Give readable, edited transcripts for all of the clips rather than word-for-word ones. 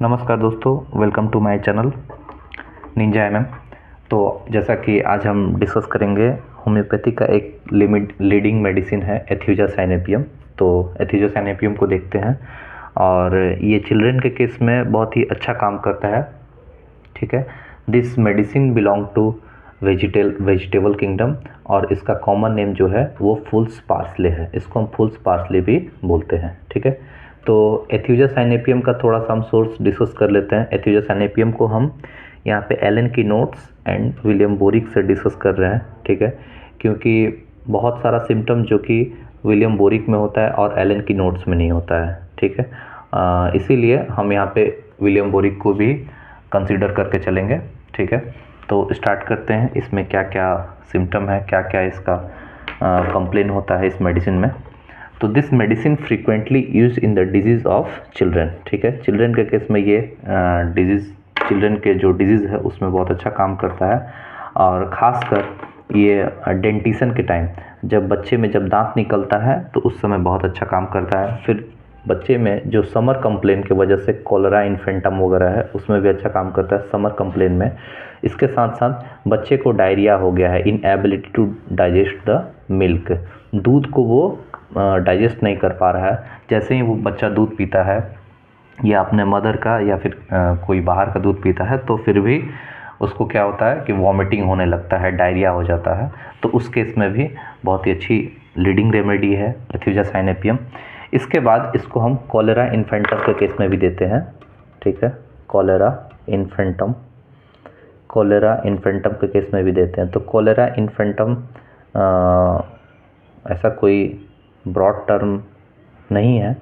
नमस्कार दोस्तों, welcome to my channel Ninja MM. तो जैसा कि आज हम डिस्कस करेंगे, होम्योपैथी का एक लीडिंग मेडिसिन है एथ्यूजा साइनेपियम। तो एथ्यूजा साइनेपियम को देखते हैं और ये चिल्ड्रन के केस में बहुत ही अच्छा काम करता है। ठीक है, this medicine belong to vegetable kingdom और इसका कॉमन नेम जो है वो फुल्स पार्सले है। इसको हम फुल्स पार्सले भी बोलते हैं। ठीक है, तो एथ्यूजा साइनेपियम का थोड़ा सा हम सोर्स डिस्कस कर लेते हैं। एथ्यूजा साइनेपियम को हम यहाँ पे एलन की नोट्स एंड विलियम बोरिक से डिस्कस कर रहे हैं। ठीक है, क्योंकि बहुत सारा सिम्टम जो कि विलियम बोरिक में होता है और एलन की नोट्स में नहीं होता है। ठीक है, इसीलिए हम यहाँ पे विलियम बोरिक को भी कंसीडर करके चलेंगे। ठीक है, तो स्टार्ट करते हैं। इसमें क्या क्या सिम्टम है, क्या क्या इसका कंप्लेन होता है इस मेडिसिन में। तो this medicine frequently use in the disease of children. ठीक है, चिल्ड्रन के केस में ये डिजीज़, चिल्ड्रन के जो डिजीज़ है उसमें बहुत अच्छा काम करता है। और ख़ासकर ये डेंटिशन के टाइम, जब बच्चे में जब दांत निकलता है तो उस समय बहुत अच्छा काम करता है। फिर बच्चे में जो समर कंप्लेन की वजह से कोलेरा इन्फेंटम वगैरह है उसमें भी अच्छा काम करता है समर कंप्लेन में। इसके साथ साथ बच्चे को डायरिया हो गया है, inability to digest the milk, दूध को वो डाइजेस्ट नहीं कर पा रहा है। जैसे ही वो बच्चा दूध पीता है या अपने मदर का या फिर कोई बाहर का दूध पीता है तो फिर भी उसको क्या होता है कि वॉमिटिंग होने लगता है, डायरिया हो जाता है। तो उस केस में भी बहुत ही अच्छी लीडिंग रेमेडी है एथ्यूजा साइनेपियम। इसके बाद इसको हम कोलेरा इन्फेंटम के केस में भी देते हैं। ठीक है, कोलेरा इन्फेंटम के केस में भी देते हैं। तो कोलेरा इन्फेंटम ऐसा कोई ब्रॉड टर्म नहीं है,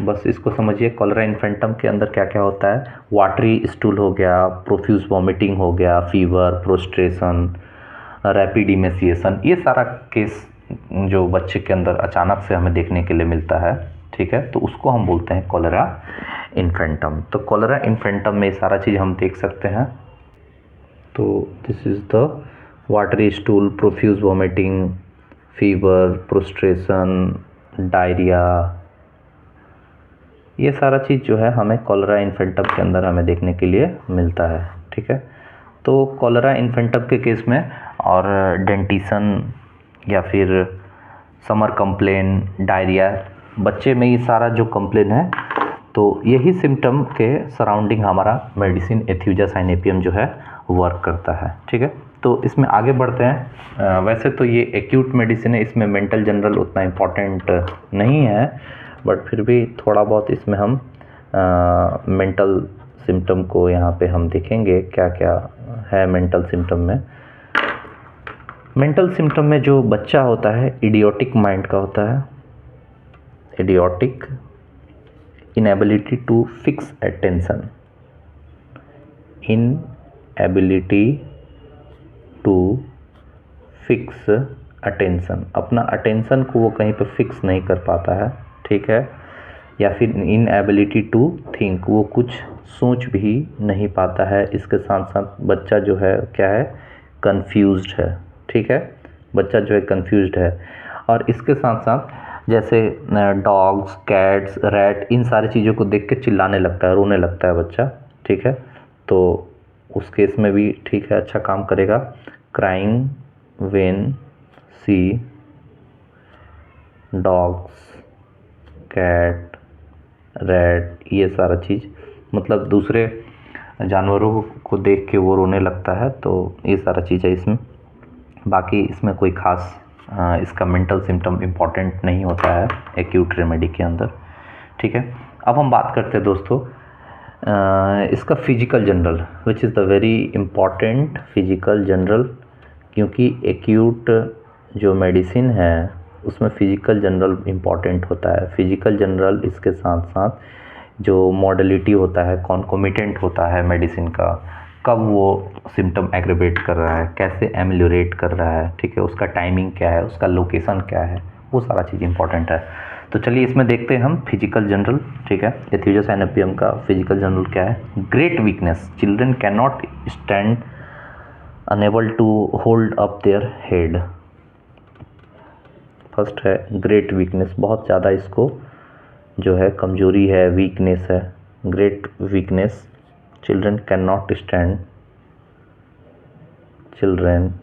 बस इसको समझिए। कोलेरा इन्फेंटम के अंदर क्या क्या होता है, वाटरी स्टूल हो गया, प्रोफ्यूज वॉमिटिंग हो गया, फीवर, प्रोस्ट्रेशन, रैपिड इमेसिएशन, ये सारा केस जो बच्चे के अंदर अचानक से हमें देखने के लिए मिलता है। ठीक है, तो उसको हम बोलते हैं कोलेरा इन्फेंटम। तो कोलेरा इन्फेंटम में ये सारा चीज़ हम देख सकते हैं। तो this is the watery stool, profuse vomiting, fever, prostration, diarrhoea, ये सारा चीज़ जो है हमें कोलेरा इन्फेंटम के अंदर हमें देखने के लिए मिलता है। ठीक है, तो कोलेरा इन्फेंटम के केस में और डेंटिशन या फिर समर कंप्लेन, डायरिया, बच्चे में ये सारा जो कंप्लेन है, तो यही सिम्टम के सराउंडिंग हमारा मेडिसिन एथ्यूजा साइनेपियम जो है वर्क करता है। ठीक है, तो इसमें आगे बढ़ते हैं। वैसे तो ये एक्यूट मेडिसिन है, इसमें मेंटल जनरल उतना इम्पॉर्टेंट नहीं है, बट फिर भी थोड़ा बहुत इसमें हम मेंटल सिम्टम को यहाँ पे हम देखेंगे क्या क्या है मेंटल सिम्टम में। मेंटल सिम्टम में जो बच्चा होता है इडियोटिक माइंड का होता है, idiotic, inability to fix attention, inability to fix attention, अपना अटेंशन को वो कहीं पे फिक्स नहीं कर पाता है। ठीक है, या फिर इनएबिलिटी टू थिंक, वो कुछ सोच भी नहीं पाता है। इसके साथ साथ बच्चा जो है क्या है, कंफ्यूज्ड है। ठीक है, बच्चा जो है कंफ्यूज्ड है। और इसके साथ साथ जैसे डॉग्स, कैट्स, रैट, इन सारी चीज़ों को देख के चिल्लाने लगता है, रोने लगता है बच्चा। ठीक है, तो उस केस में भी ठीक है, अच्छा काम करेगा। Crying when see dogs, cat, rat, ये सारा चीज़, मतलब दूसरे जानवरों को देख के वो रोने लगता है। तो ये सारा चीज़ है इसमें। बाकी इसमें कोई ख़ास इसका मेंटल सिम्टम इम्पॉर्टेंट नहीं होता है एक्यूट रेमेडी के अंदर। ठीक है, अब हम बात करते हैं दोस्तों इसका physical general, which is the very important physical general, क्योंकि एक्यूट जो मेडिसिन है उसमें फिजिकल जनरल इम्पॉर्टेंट होता है। फिजिकल जनरल इसके साथ साथ जो मॉडलिटी होता है, कॉन्कोमिटेंट होता है मेडिसिन का, कब वो सिम्टम एग्रेवेट कर रहा है, कैसे एमेलियोरेट कर रहा है, ठीक है, उसका टाइमिंग क्या है, उसका लोकेशन क्या है, वो सारा चीज़ इंपॉर्टेंट है। तो चलिए इसमें देखते हैं हम फिजिकल जनरल। ठीक है, एथ्यूजा साइनेपियम का फिजिकल जनरल क्या है। Great weakness, children can not stand, unable to hold up their head. First है ग्रेट वीकनेस, बहुत ज़्यादा इसको जो है कमजोरी है, वीकनेस है। great weakness, children cannot stand, children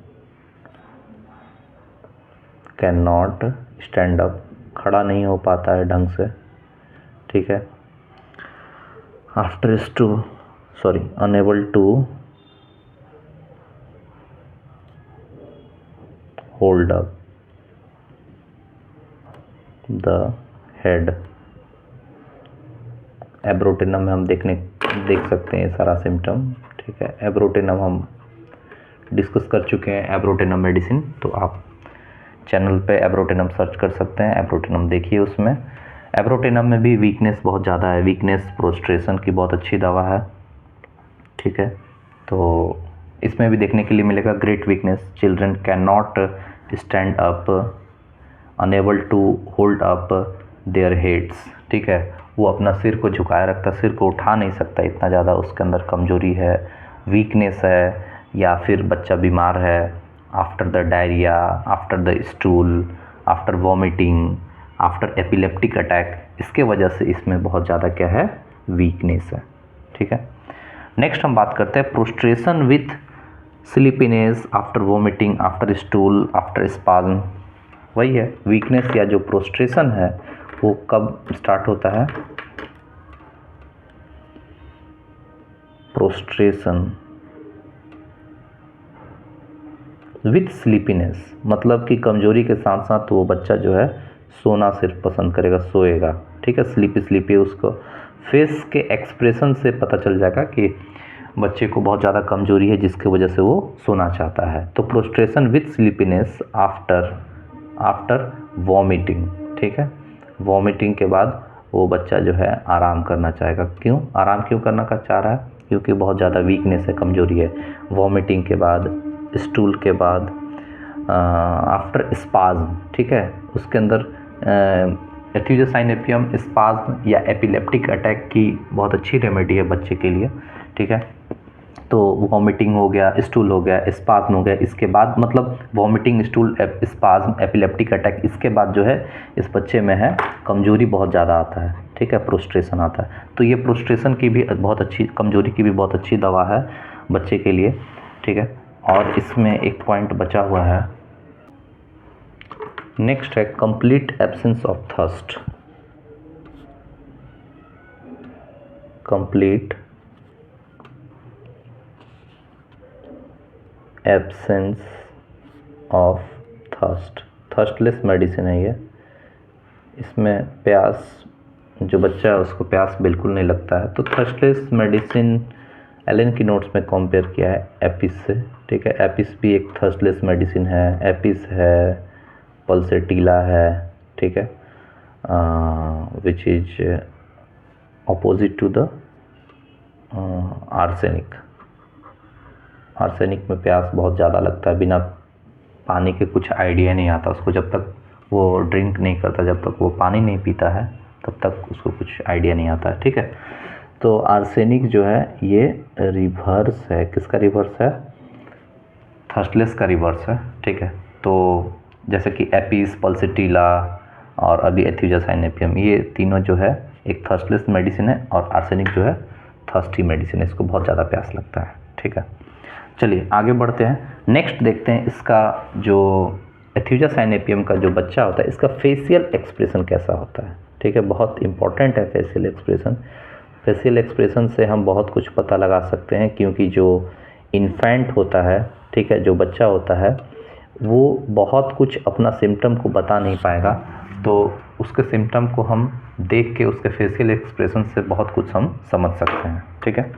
cannot stand up, खड़ा नहीं हो पाता है ढंग से, ठीक है। unable to hold up the head, abrotanum में हम देख सकते हैं सारा सिम्टम, ठीक है। एब्रोटेनम हम डिस्कस कर चुके हैं, एब्रोटेनम मेडिसिन, तो आप चैनल पे एब्रोटेनम सर्च कर सकते हैं, एब्रोटेनम देखिए। उसमें एब्रोटेनम में भी वीकनेस बहुत ज़्यादा है, वीकनेस प्रोस्ट्रेशन की बहुत अच्छी दवा है, ठीक है। तो इसमें भी देखने के लिए मिलेगा great weakness, children can not stand up, unable to hold up their heads, ठीक है। वो अपना सिर को झुकाए रखता, सिर को उठा नहीं सकता, इतना ज़्यादा उसके अंदर कमजोरी है, वीकनेस है, या फिर बच्चा बीमार है, after the diarrhoea, after the stool, after vomiting, after epileptic attack, इसके वजह से इसमें बहुत ज़्यादा क्या है, वीकनेस है, ठीक है। नेक्स्ट हम बात करते हैं prostration with sleepiness after vomiting, after stool, after spasm. वही है, वीकनेस या जो प्रोस्ट्रेशन है वो कब स्टार्ट होता है, प्रोस्ट्रेशन विथ स्लीपीनेस, मतलब कि कमजोरी के साथ साथ वो बच्चा जो है सोना सिर्फ पसंद करेगा, सोएगा, ठीक है। स्लीपी उसको फेस के एक्सप्रेशन से पता चल जाएगा कि बच्चे को बहुत ज़्यादा कमजोरी है, जिसकी वजह से वो सोना चाहता है। तो prostration with sleepiness after vomiting, ठीक है। वॉमिटिंग के बाद वो बच्चा जो है आराम करना चाहेगा। क्यों आराम करना चाह रहा है, क्योंकि बहुत ज़्यादा वीकनेस है, कमजोरी है। वॉमिटिंग के बाद, स्टूल के बाद, आफ्टर स्पाज्म, ठीक है। उसके अंदर एथ्यूजा साइनेपियम स्पाज्म या एपिलेप्टिक अटैक की बहुत अच्छी रेमेडी है बच्चे के लिए, ठीक है। तो वॉमिटिंग हो गया, स्टूल हो गया, स्पाज्म हो गया, इसके बाद मतलब vomiting, stool, spasm, epileptic attack, इसके बाद जो है इस बच्चे में है कमजोरी बहुत ज़्यादा आता है, ठीक है, प्रोस्ट्रेशन आता है। तो ये प्रोस्ट्रेशन की भी बहुत अच्छी, कमजोरी की भी बहुत अच्छी दवा है बच्चे के लिए, ठीक है। और इसमें एक पॉइंट बचा हुआ है, नेक्स्ट है complete absence of thirst, complete absence of thirst, thirstless medicine है ये। इसमें प्यास, जो बच्चा है उसको प्यास बिल्कुल नहीं लगता है। तो thirstless medicine Allen keynotes में कंपेयर किया है एपिस से, ठीक है। एपिस भी एक थर्स्टलेस मेडिसिन है, एपिस है, पल्सेटिला है, ठीक है, which is opposite to the arsenic. Arsenic में प्यास बहुत ज़्यादा लगता है, बिना पानी के कुछ आइडिया नहीं आता उसको, जब तक वो ड्रिंक नहीं करता, जब तक वो पानी नहीं पीता है तब तक उसको कुछ आइडिया नहीं आता है, ठीक है। तो आर्सेनिक जो है ये रिवर्स है, किसका रिवर्स है, थर्स्टलेस का रिवर्स है, ठीक है। तो जैसे कि एपिस, पल्सेटिला और अभी एथ्यूजा साइनेपियम, ये तीनों जो है एक थर्स्टलेस मेडिसिन है, और आर्सेनिक जो है थर्स्टी मेडिसिन है, इसको बहुत ज़्यादा प्यास लगता है, ठीक है। चलिए आगे बढ़ते हैं, नेक्स्ट देखते हैं इसका जो एथ्यूजा साइनेपियम का जो बच्चा होता है, इसका फेशियल एक्सप्रेशन कैसा होता है, ठीक है। बहुत इंपॉर्टेंट है फेशियल एक्सप्रेशन। फेशियल एक्सप्रेशन से हम बहुत कुछ पता लगा सकते हैं, क्योंकि जो इन्फेंट होता है, ठीक है, जो बच्चा होता है वो बहुत कुछ अपना सिम्टम को बता नहीं पाएगा, तो उसके सिम्टम को हम देख के उसके फेशियल एक्सप्रेशन से बहुत कुछ हम समझ सकते हैं, ठीक है।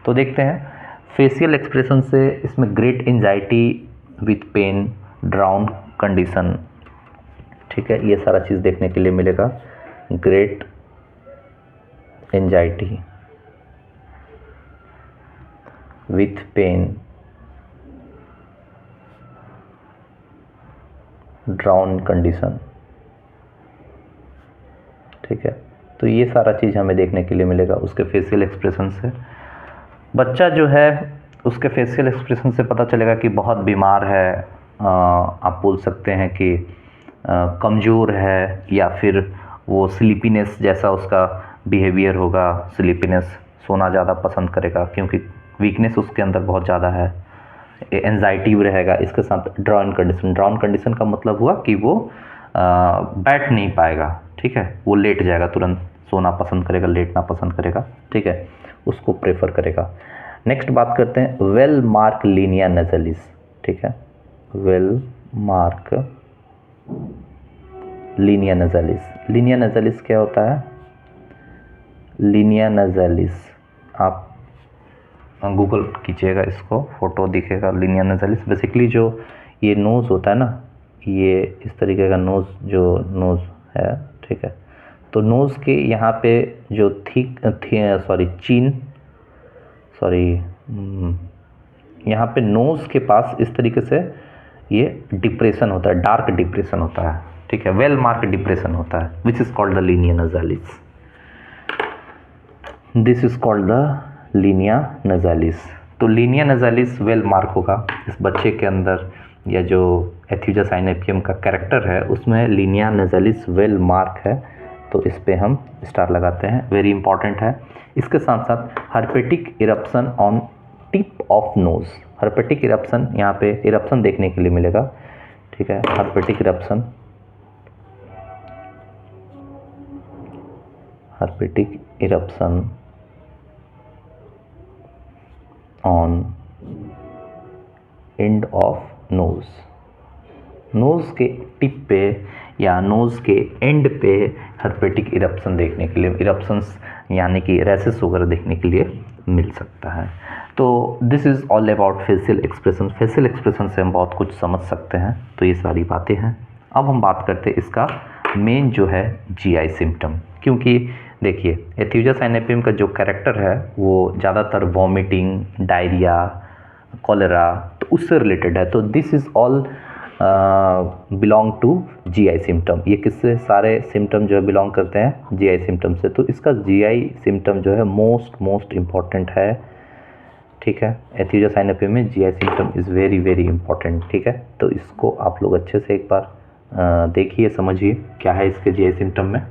तो देखते हैं फेशियल एक्सप्रेशन से, इसमें great anxiety with pain, drawn condition, ठीक है, ये सारा चीज़ देखने के लिए मिलेगा। Great anxiety with pain, drawn condition, ठीक है। तो ये सारा चीज़ हमें देखने के लिए मिलेगा उसके फेशियल एक्सप्रेशन से। बच्चा जो है उसके फेशियल एक्सप्रेशन से पता चलेगा कि बहुत बीमार है, आप बोल सकते हैं कि कमज़ोर है, या फिर वो स्लीपीनेस जैसा उसका बिहेवियर होगा स्लीपीनेस, सोना ज़्यादा पसंद करेगा क्योंकि वीकनेस उसके अंदर बहुत ज़्यादा है, एंजाइटी भी रहेगा। इसके साथ ड्राउन कंडीशन, ड्राउन कंडीशन का मतलब हुआ कि वो बैठ नहीं पाएगा, ठीक है, वो लेट जाएगा, तुरंत सोना पसंद करेगा, लेटना पसंद करेगा, ठीक है, उसको प्रेफर करेगा। नेक्स्ट बात करते हैं वेल मार्क लीनिया नजलिस, ठीक है, वेल मार्क लीनिया नजलिस। लीनिया नजलिस क्या होता है? लीनिया नजलिस आप गूगल कीजिएगा, इसको फोटो दिखेगा। लीनिया नजलिस बेसिकली जो ये नोज़ होता है ना, ये इस तरीके का नोज़, जो नोज़ है, ठीक है, तो नोज़ के यहाँ पे जो यहाँ पे नोज़ के पास इस तरीके से ये डिप्रेशन होता है, डार्क डिप्रेशन होता है, ठीक है, वेल मार्क डिप्रेशन होता है, which is called the linea nasalis. This is called the linea nasalis. तो लीनिया नजालिस वेल मार्क होगा इस बच्चे के अंदर, या जो एथ्यूजा साइनेपियम का कैरेक्टर है उसमें लीनिया नजालिस वेल मार्क है, तो इस पे हम स्टार लगाते हैं, वेरी इंपॉर्टेंट है। इसके साथ साथ herpetic eruption on tip of nose. Herpetic eruption, यहाँ पे इरप्शन देखने के लिए मिलेगा, ठीक है, herpetic eruption, herpetic eruption on end of nose. Nose के टिप पे या नोज़ के एंड पे हर्पेटिक इरप्शन देखने के लिए, इरप्शंस यानी कि रैसेस वगैरह देखने के लिए मिल सकता है। तो this is all about facial expression. Facial expression से हम बहुत कुछ समझ सकते हैं, तो ये सारी बातें हैं। अब हम बात करते हैं इसका मेन जो है जीआई सिम्टम, क्योंकि देखिए एथ्यूजा साइनेपियम का जो कैरेक्टर है वो ज़्यादातर वॉमिटिंग, डायरिया, कॉलेरा, तो उससे रिलेटेड है। तो this is all belong to GI symptom. ये किससे सारे सिम्टम जो है बिलोंग करते हैं? जीआई सिम्टम से। तो इसका जीआई सिम्टम जो है मोस्ट इम्पॉर्टेंट है, ठीक है। एथ्यूजा साइनेपियम में GI symptom is very important, ठीक है। तो इसको आप लोग अच्छे से एक बार देखिए, समझिए क्या है इसके जीआई सिम्टम में।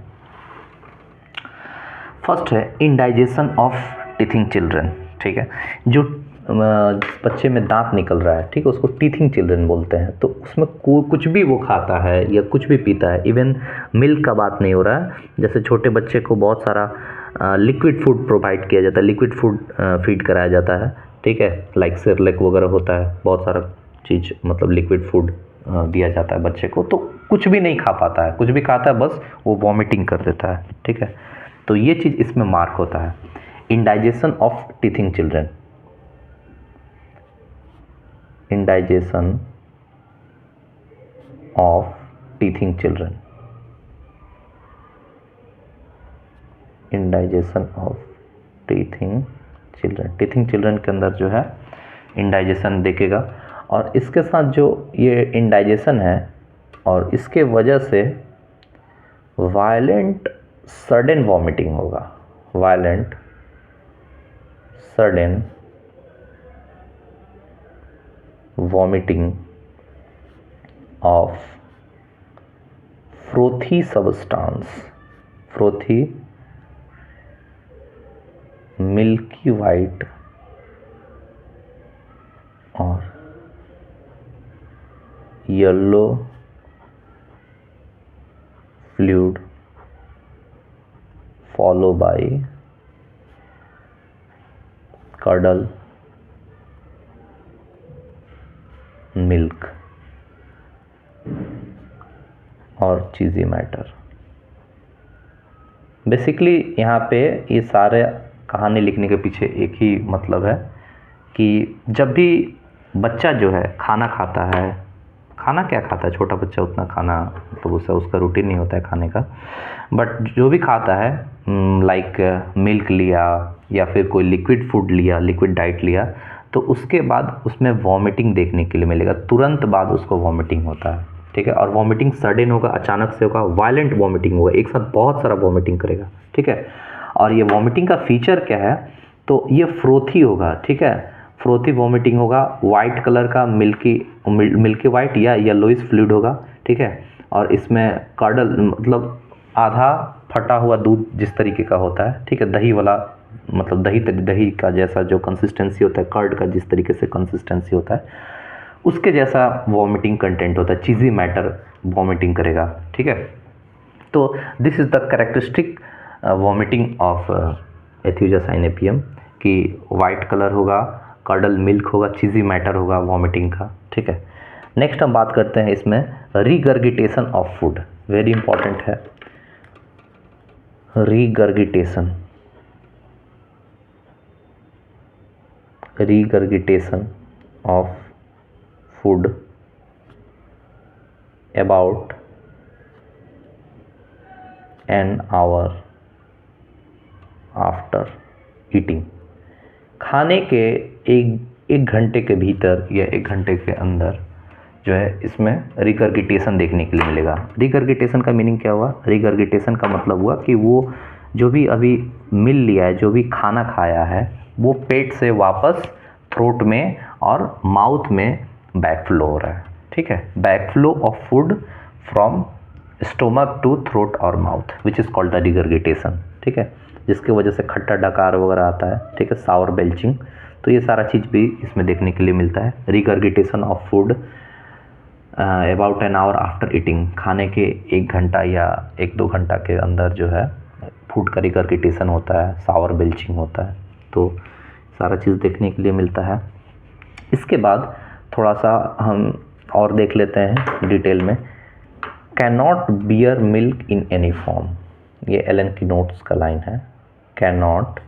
फर्स्ट है इंडाइजेशन ऑफ टीथिंग चिल्ड्रन, ठीक है। जो बच्चे में दांत निकल रहा है, ठीक है, उसको टीथिंग चिल्ड्रन बोलते हैं। तो उसमें कुछ भी वो खाता है या कुछ भी पीता है, इवन मिल्क का बात नहीं हो रहा है। जैसे छोटे बच्चे को बहुत सारा लिक्विड फूड प्रोवाइड किया जाता है, लिक्विड फूड फीड कराया जाता है, ठीक है, लाइक सेरेलैक वगैरह होता है, बहुत सारा चीज़ मतलब लिक्विड फूड दिया जाता है बच्चे को। तो कुछ भी नहीं खा पाता है, कुछ भी खाता है बस वो वॉमिटिंग कर देता है, ठीक है। तो ये चीज़ इसमें मार्क होता है, indigestion of teething children. indigestion of teething children, indigestion of teething children। Teething children के अंदर जो है इंडाइजेशन देखेगा, और इसके साथ जो ये इंडाइजेशन है और इसके वजह से वायलेंट सडन वॉमिटिंग होगा, violent sudden vomiting of frothy substance, frothy milky white और yellow fluid followed by curdle milk और चीज़ी मैटर। बेसिकली यहाँ पे ये सारे कहानी लिखने के पीछे एक ही मतलब है कि जब भी बच्चा जो है खाना खाता है, खाना क्या खाता है छोटा बच्चा, उतना खाना तो उसका रूटीन नहीं होता है खाने का, बट जो भी खाता है लाइक मिल्क लिया या फिर कोई लिक्विड फूड लिया, लिक्विड डाइट लिया, तो उसके बाद उसमें वॉमिटिंग देखने के लिए मिलेगा, तुरंत बाद उसको वॉमिटिंग होता है, ठीक है। और वॉमिटिंग सडन होगा, अचानक से होगा, वायलेंट वॉमिटिंग होगा, एक साथ बहुत सारा वॉमिटिंग करेगा, ठीक है। और ये वॉमिटिंग का फीचर क्या है? तो ये फ्रोथी होगा, ठीक है, फ्रोथी वॉमिटिंग होगा, वाइट कलर का मिल्की वाइट या येलोइश फ्लूइड होगा, ठीक है। और इसमें कार्डल मतलब आधा फटा हुआ दूध जिस तरीके का होता है, ठीक है, दही वाला, मतलब दही का जैसा जो कंसिस्टेंसी होता है, कर्ड का जिस तरीके से कंसिस्टेंसी होता है, उसके जैसा वॉमिटिंग कंटेंट होता है, चीज़ी मैटर वॉमिटिंग करेगा, ठीक है। तो this is the characteristic vomiting of aethusa cynapium कि वाइट कलर होगा, कर्डल मिल्क होगा, चीज़ी मैटर होगा वॉमिटिंग का, ठीक है। नेक्स्ट हम बात करते हैं इसमें regurgitation of food, very important है regurgitation of food about an hour after eating। खाने के एक घंटे के भीतर या एक घंटे के अंदर जो है इसमें रिगर्गिटेशन देखने के लिए मिलेगा। रिगर्गिटेशन का मीनिंग क्या हुआ? रिगर्गिटेशन का मतलब हुआ कि वो जो भी अभी मिल लिया है, जो भी खाना खाया है, वो पेट से वापस थ्रोट में और माउथ में बैकफ्लो हो रहा है, ठीक है। Backflow of food from stomach to throat और mouth which is called the regurgitation, ठीक है, जिसकी वजह से खट्टा डकार वगैरह आता है, ठीक है, सावर बेल्चिंग। तो ये सारा चीज़ भी इसमें देखने के लिए मिलता है। Regurgitation of food about an hour after eating, खाने के एक घंटा या एक दो घंटा के अंदर जो है फूड का रिगर्गिटेशन होता है, सावर बेल्चिंग होता है, तो सारा चीज़ देखने के लिए मिलता है। इसके बाद थोड़ा सा हम और देख लेते हैं डिटेल में। Can not bear milk in any form, ये एलन की नोट्स का लाइन है, कैन नॉट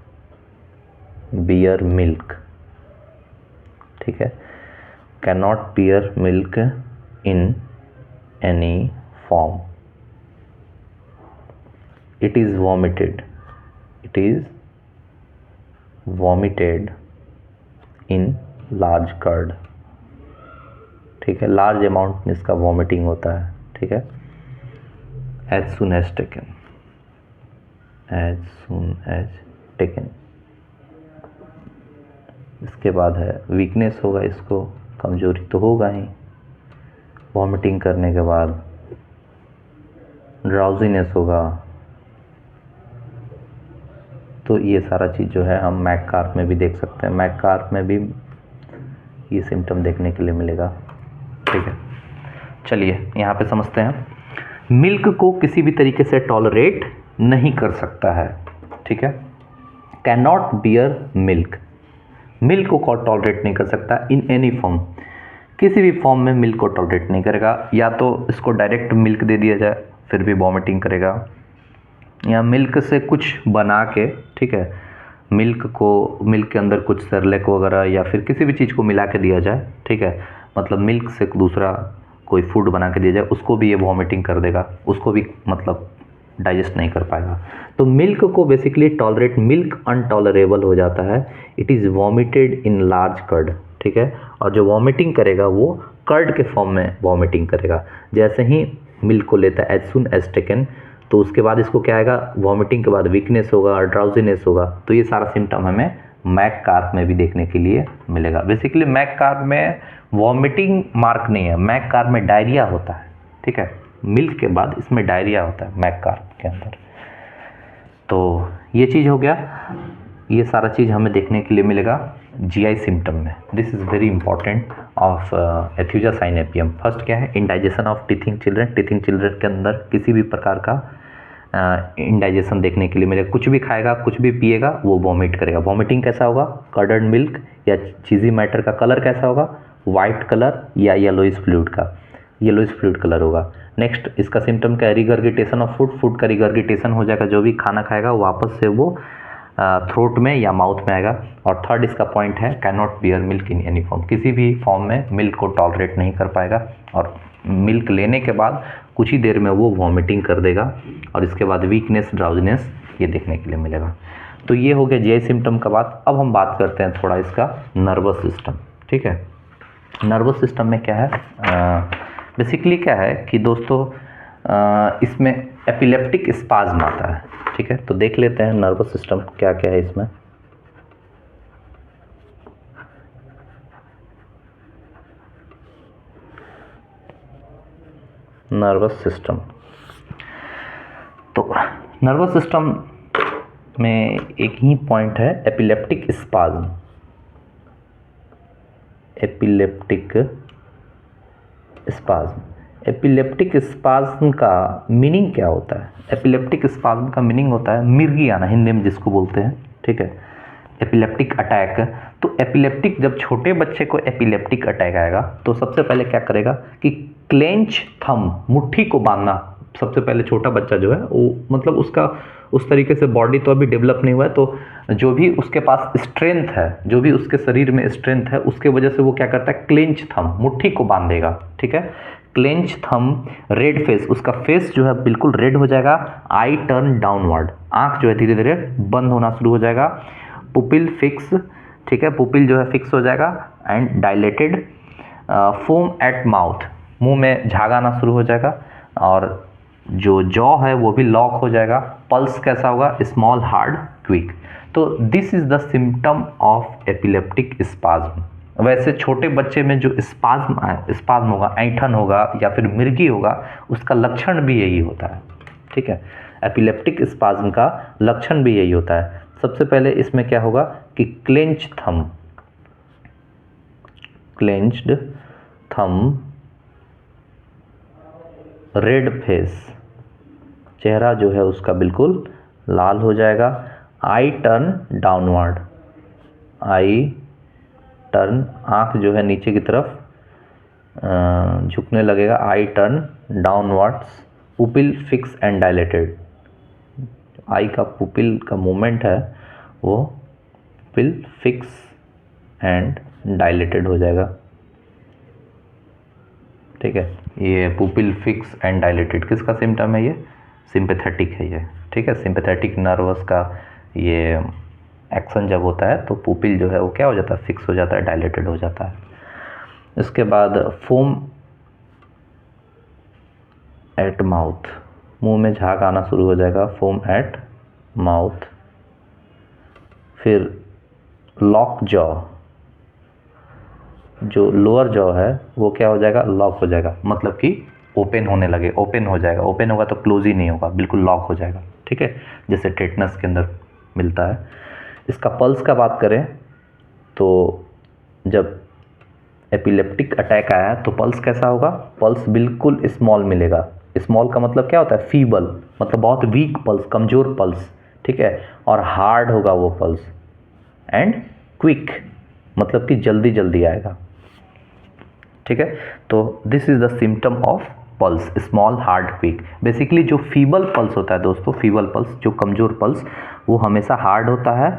बियर मिल्क, ठीक है, can not bear milk in any form, it is vomited in large curd, ठीक है, लार्ज अमाउंट में इसका वॉमिटिंग होता है, ठीक है। as soon as taken। इसके बाद है वीकनेस होगा, इसको कमजोरी तो होगा ही वॉमिटिंग करने के बाद, ड्राउजीनेस होगा। तो ये सारा चीज़ जो है हम मैककार्प में भी देख सकते हैं, मैककार्प में भी ये सिम्टम देखने के लिए मिलेगा, ठीक है। चलिए यहाँ पे समझते हैं। मिल्क को किसी भी तरीके से टॉलरेट नहीं कर सकता है, ठीक है। Can not bear milk, milk को टॉलरेट नहीं कर सकता इन एनी फॉर्म, किसी भी फॉर्म में मिल्क को टॉलरेट नहीं करेगा। या तो इसको डायरेक्ट मिल्क दे दिया जाए फिर भी वॉमिटिंग करेगा, या मिल्क से कुछ बना के, ठीक है, मिल्क के अंदर कुछ सेरेलैक वगैरह या फिर किसी भी चीज़ को मिला के दिया जाए, ठीक है, मतलब मिल्क से दूसरा कोई फूड बना के दिया जाए, उसको भी ये वॉमिटिंग कर देगा, उसको भी मतलब डाइजेस्ट नहीं कर पाएगा। तो मिल्क को बेसिकली टॉलरेट, मिल्क अनटॉलरेबल हो जाता है, it is vomited in large curd, ठीक है। और जो वॉमिटिंग करेगा वो कर्ड के फॉर्म में वॉमिटिंग करेगा। जैसे ही मिल्क को लेता है, एज सुन एज टेकन, तो उसके बाद इसको क्या आएगा, वॉमिटिंग के बाद वीकनेस होगा, ड्राउजीनेस होगा। तो ये सारा सिम्टम हमें मैककार्प में भी देखने के लिए मिलेगा। बेसिकली मैककार्प में वॉमिटिंग मार्क नहीं है, मैककार्प में डायरिया होता है, ठीक है, मिल्क के बाद इसमें डायरिया होता है मैककार्प के अंदर। तो ये चीज़ हो गया, ये सारा चीज़ हमें देखने के लिए मिलेगा जीआई सिम्टम में। This is very important of aethusa cynapium. First क्या है, indigestion of teething children. Teething children के अंदर किसी भी प्रकार का इंडाइजेशन देखने के लिए मिलेगा। कुछ भी खाएगा, कुछ भी पिएगा, वो वॉमिट करेगा। वॉमिटिंग कैसा होगा, कर्डड मिल्क या चीज़ी मैटर का कलर कैसा होगा, वाइट कलर या येलोइश फ्लूइड का, येलोइश फ्लूइड कलर होगा। नेक्स्ट इसका सिम्टम क्या है, रिगर्गिटेशन ऑफ फूड। फूड का रिगर्गिटेशन हो जाएगा, जो भी खाना खाएगा वापस से वो थ्रोट में या माउथ में आएगा। और थर्ड इसका पॉइंट है, can not bear milk in any form, किसी भी फॉर्म में मिल्क को टॉलरेट नहीं कर पाएगा, और मिल्क लेने के बाद कुछ ही देर में वो वॉमिटिंग कर देगा, और इसके बाद वीकनेस, ड्राउजीनेस ये देखने के लिए मिलेगा। तो ये हो गया जीआई सिम्टम का बात। अब हम बात करते हैं थोड़ा इसका नर्वस सिस्टम, ठीक है। नर्वस सिस्टम में क्या है, बेसिकली क्या है कि दोस्तों इसमें एपिलेप्टिक स्पाज्म आता है, ठीक है। तो देख लेते हैं नर्वस सिस्टम क्या क्या है इसमें। नर्वस सिस्टम, तो नर्वस सिस्टम में एक ही पॉइंट है, epileptic spasm. Epileptic spasm, epileptic spasm का मीनिंग क्या होता है? एपिलेप्टिक स्पाज्म का मीनिंग होता है मिर्गी आना, हिंदी में जिसको बोलते हैं, ठीक है, एपिलेप्टिक अटैक। तो एपिलेप्टिक, जब छोटे बच्चे को एपिलेप्टिक अटैक आएगा तो सबसे पहले क्या करेगा कि क्लेंच थंब, मुट्ठी को बांधना। सबसे पहले छोटा बच्चा जो है वो मतलब उसका उस तरीके से बॉडी तो अभी डेवलप नहीं हुआ है, तो जो भी उसके पास स्ट्रेंथ है, जो भी उसके शरीर में स्ट्रेंथ है, उसके वजह से वो क्या करता है, क्लेंच थंब, मुट्ठी को बांध देगा, ठीक है। क्लेंच थंब, रेड फेस, उसका फेस जो है बिल्कुल रेड हो जाएगा। आई टर्न डाउनवर्ड, आंख जो है धीरे धीरे बंद होना शुरू हो जाएगा। पुपिल फिक्स, ठीक है, पुपिल जो है फिक्स हो जाएगा and dilated. Foam at mouth, मुंह में झाग आना शुरू हो जाएगा और जो जॉ है वो भी लॉक हो जाएगा। पल्स कैसा होगा, स्मॉल, हार्ड, क्विक। तो this is the symptom of epileptic spasm. वैसे छोटे बच्चे में जो स्पाज्म होगा, ऐंठन होगा या फिर मिर्गी होगा, उसका लक्षण भी यही होता है, ठीक है। एपिलेप्टिक स्पाज्म का लक्षण भी यही होता है। सबसे पहले इसमें क्या होगा कि क्लेंच्ड थंब, रेड फेस, चेहरा जो है उसका बिल्कुल लाल हो जाएगा। Eye turn downward, eye turn, आंख जो है नीचे की तरफ झुकने लगेगा। Eye turn downwards, pupil fixed and dilated, eye का पुपिल का मूवमेंट है वो पुपिल फिक्स एंड डायलेटेड हो जाएगा, ठीक है। ये पुपिल फिक्स एंड डायलेटेड किसका सिम्टम है? ये सिंपैथेटिक है ये, ठीक है। सिंपैथेटिक नर्वस का ये एक्शन जब होता है तो पुपिल जो है वो क्या हो जाता है, फिक्स हो जाता है, डायलेटेड हो जाता है। इसके बाद फोम एट माउथ, मुंह में झाग आना शुरू हो जाएगा, फोम एट माउथ। फिर लॉक जॉ, जो लोअर जॉ है वो क्या हो जाएगा, लॉक हो जाएगा, मतलब कि ओपन होने लगे, ओपन हो जाएगा। ओपन होगा तो क्लोज ही नहीं होगा, बिल्कुल लॉक हो जाएगा, ठीक है, जैसे टेटनस के अंदर मिलता है। इसका पल्स का बात करें तो जब एपिलेप्टिक अटैक आया तो पल्स कैसा होगा, पल्स बिल्कुल स्मॉल मिलेगा। स्मॉल का मतलब क्या होता है, फीबल, मतलब बहुत वीक पल्स, कमज़ोर पल्स, ठीक है। और हार्ड होगा वो पल्स, एंड क्विक, मतलब कि जल्दी जल्दी आएगा, ठीक है। तो this is the symptom of pulse, small, hard, quick. Basically जो फीबल पल्स होता है दोस्तों, फीबल पल्स, जो कमज़ोर पल्स, वो हमेशा हार्ड होता है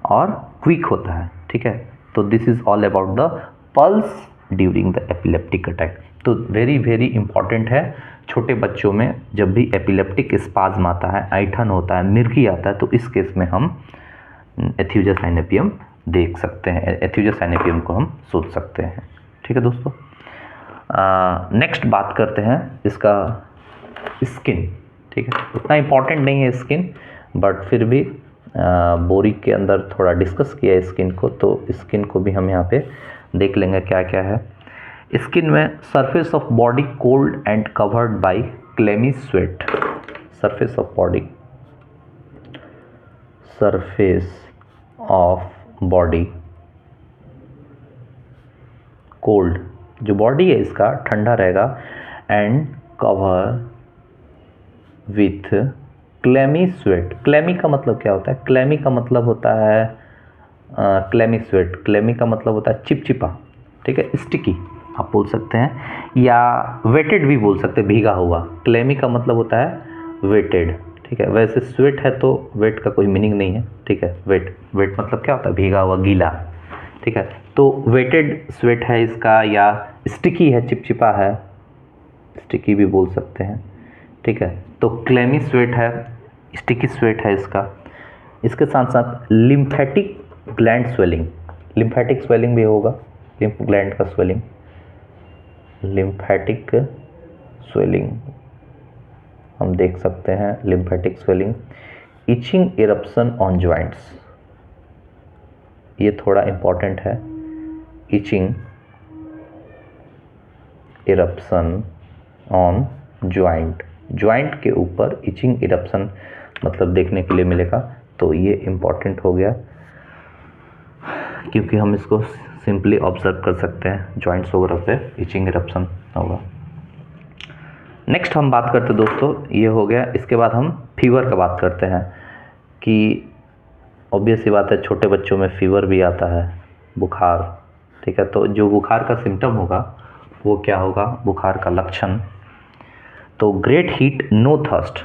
और क्विक होता है, ठीक है। तो this is all about the pulse during the epileptic attack. तो वेरी वेरी इंपॉर्टेंट है, छोटे बच्चों में जब भी एपिलेप्टिक स्पाज्म आता है, ऐंठन होता है, मिर्गी आता है, तो इस केस में हम एथ्यूजा साइनेपियम देख सकते हैं, एथ्यूजा साइनेपियम को हम सोच सकते हैं, ठीक है दोस्तों। नेक्स्ट बात करते हैं इसका स्किन, ठीक है। उतना इम्पॉर्टेंट नहीं है स्किन, बट फिर भी बोरी के अंदर थोड़ा डिस्कस किया है स्किन को, तो स्किन को भी हम यहाँ पे देख लेंगे क्या क्या है। स्किन में surface of body cold and covered by clammy sweat, surface of body, surface of body cold, जो बॉडी है इसका ठंडा रहेगा, and cover with clammy sweat. Clammy का मतलब क्या होता है, क्लेमी का मतलब होता है क्लेमी स्वेट, क्लेमी का मतलब होता है चिपचिपा, ठीक है, स्टिकी आप बोल सकते हैं, या वेटेड भी बोल सकते हैं, भीगा हुआ। क्लेमी का मतलब होता है वेटेड, ठीक है। वैसे स्वेट है तो वेट का कोई मीनिंग नहीं है, ठीक है। वेट मतलब क्या होता है, भीगा हुआ, गीला, ठीक है। तो वेटेड स्वेट है इसका, या स्टिकी है, चिपचिपा है, स्टिकी भी बोल सकते हैं, ठीक है। तो क्लेमी स्वेट है, स्टिकी स्वेट है इसका। इसके साथ साथ lymphatic gland swelling, lymphatic swelling भी होगा, लिम्फ ग्लैंड का स्वेलिंग, लिम्फेटिक स्वेलिंग हम देख सकते हैं, lymphatic swelling. Itching eruption on joints, ये थोड़ा इम्पॉर्टेंट है, itching eruption on joint, joint के ऊपर इचिंग इरप्शन मतलब देखने के लिए मिलेगा। तो ये इम्पॉर्टेंट हो गया क्योंकि हम इसको सिंपली ऑब्जर्व कर सकते हैं, जॉइंट्स वगैरह पे इचिंग इरप्शन होगा। नेक्स्ट हम बात करते हैं दोस्तों, ये हो गया। इसके बाद हम फीवर का बात करते हैं कि ऑब्वियस सी बात है, छोटे बच्चों में फीवर भी आता है, बुखार, ठीक है। तो जो बुखार का सिम्टम होगा वो क्या होगा, बुखार का लक्षण। तो great heat, no thirst,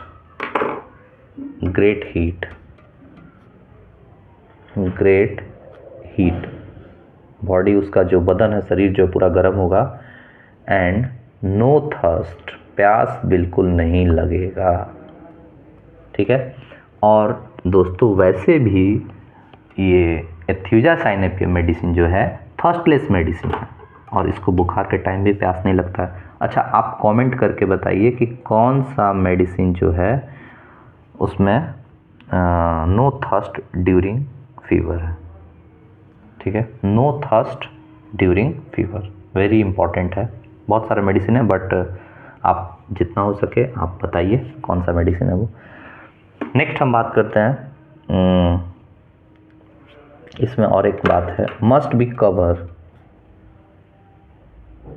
great heat, great heat, body उसका जो बदन है, शरीर जो पूरा गर्म होगा, एंड नो थर्स्ट, प्यास बिल्कुल नहीं लगेगा, ठीक है। और दोस्तों वैसे भी ये एथ्यूजा साइनेपियम मेडिसिन जो है थर्स्टलेस मेडिसिन है और इसको बुखार के टाइम भी प्यास नहीं लगता है। अच्छा, आप कमेंट करके बताइए कि कौन सा मेडिसिन जो है उसमें नो थर्स्ट ड्यूरिंग फीवर है, ठीक है। No thirst during fever very important है। बहुत सारे मेडिसिन है, बट आप जितना हो सके आप बताइए कौन सा मेडिसिन है वो। नेक्स्ट हम बात करते हैं, इसमें और एक बात है, must be cover,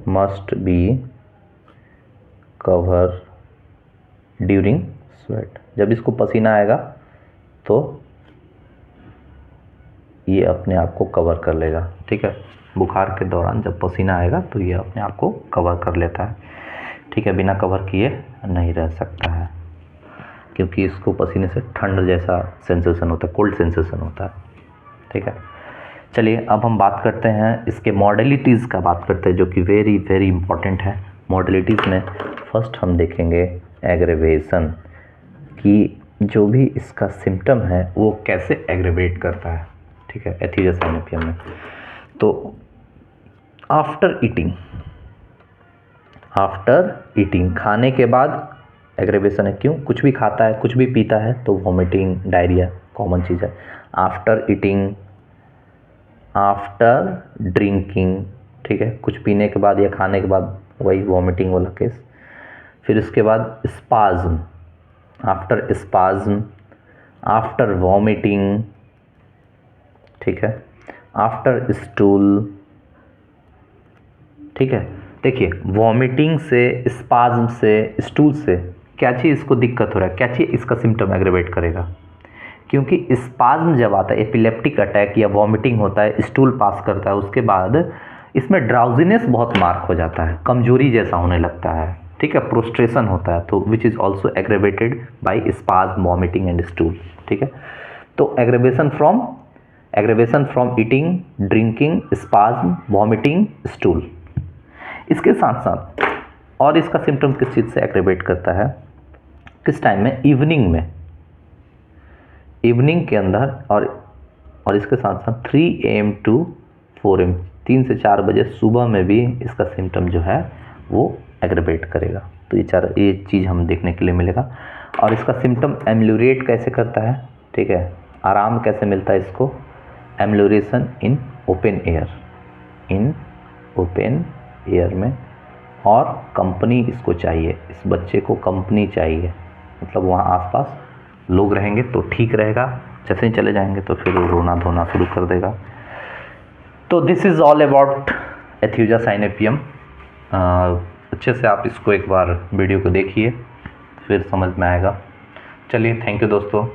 must be cover during sweat. जब इसको पसीना आएगा तो ये अपने आप को कवर कर लेगा, ठीक है। बुखार के दौरान जब पसीना आएगा तो ये अपने आप को कवर कर लेता है, ठीक है। बिना कवर किए नहीं रह सकता है क्योंकि इसको पसीने से ठंड जैसा सेंसेशन होता है, कोल्ड सेंसेशन होता है, ठीक है। चलिए अब हम बात करते हैं इसके मॉडलिटीज़ का, बात करते हैं जो कि वेरी वेरी इंपॉर्टेंट है। मॉडलिटीज़ में फर्स्ट हम देखेंगे एग्रेवेशन, कि जो भी इसका सिम्टम है वो कैसे एग्रेवेट करता है, ठीक है, एथ्यूजा साइनेपियम में। तो आफ्टर ईटिंग, आफ्टर ईटिंग, खाने के बाद एग्रेवेशन है। क्यों, कुछ भी खाता है, कुछ भी पीता है तो वॉमिटिंग, डायरिया कॉमन चीज़ है। आफ्टर ईटिंग, आफ्टर ड्रिंकिंग, ठीक है, कुछ पीने के बाद या खाने के बाद वही वॉमिटिंग वाला केस। फिर उसके बाद spasm, after spasm, after vomiting, ठीक है, आफ्टर स्टूल, ठीक है। देखिए वॉमिटिंग से, स्पाज्म से, स्टूल से क्या चीज़ इसको दिक्कत हो रहा है, क्या चीज़ इसका सिम्टम एग्रेवेट करेगा। क्योंकि स्पाज्म जब आता है, एपिलेप्टिक अटैक या वॉमिटिंग होता है, स्टूल पास करता है, उसके बाद इसमें ड्राउजीनेस बहुत मार्क हो जाता है, कमजोरी जैसा होने लगता है, ठीक है, प्रोस्ट्रेशन होता है, तो which is also aggravated by spasm, vomiting and stool, ठीक है। तो aggravation from eating, drinking, spasm, vomiting, stool. इसके साथ साथ और इसका सिम्टम किस चीज़ से एग्रेवेट करता है, किस टाइम में, इवनिंग में, इवनिंग के अंदर, और इसके साथ साथ 3 AM to 4 AM, 3 से 4 बजे सुबह में भी इसका सिम्टम जो है वो एग्रेवेट करेगा। तो ये चीज़ हम देखने के लिए मिलेगा। और इसका सिम्टम एम्यूलेट कैसे करता है, ठीक है, आराम कैसे मिलता है इसको, emulation in open air, in open air में। और कंपनी इसको चाहिए, इस बच्चे को कंपनी चाहिए, मतलब वहाँ आसपास लोग रहेंगे तो ठीक रहेगा, जैसे ही चले जाएंगे तो फिर रोना धोना शुरू कर देगा। तो दिस इज़ ऑल अबाउट एथ्यूजा साइनेपियम। अच्छे से आप इसको एक बार वीडियो को देखिए, फिर समझ में आएगा। चलिए, थैंक यू दोस्तों।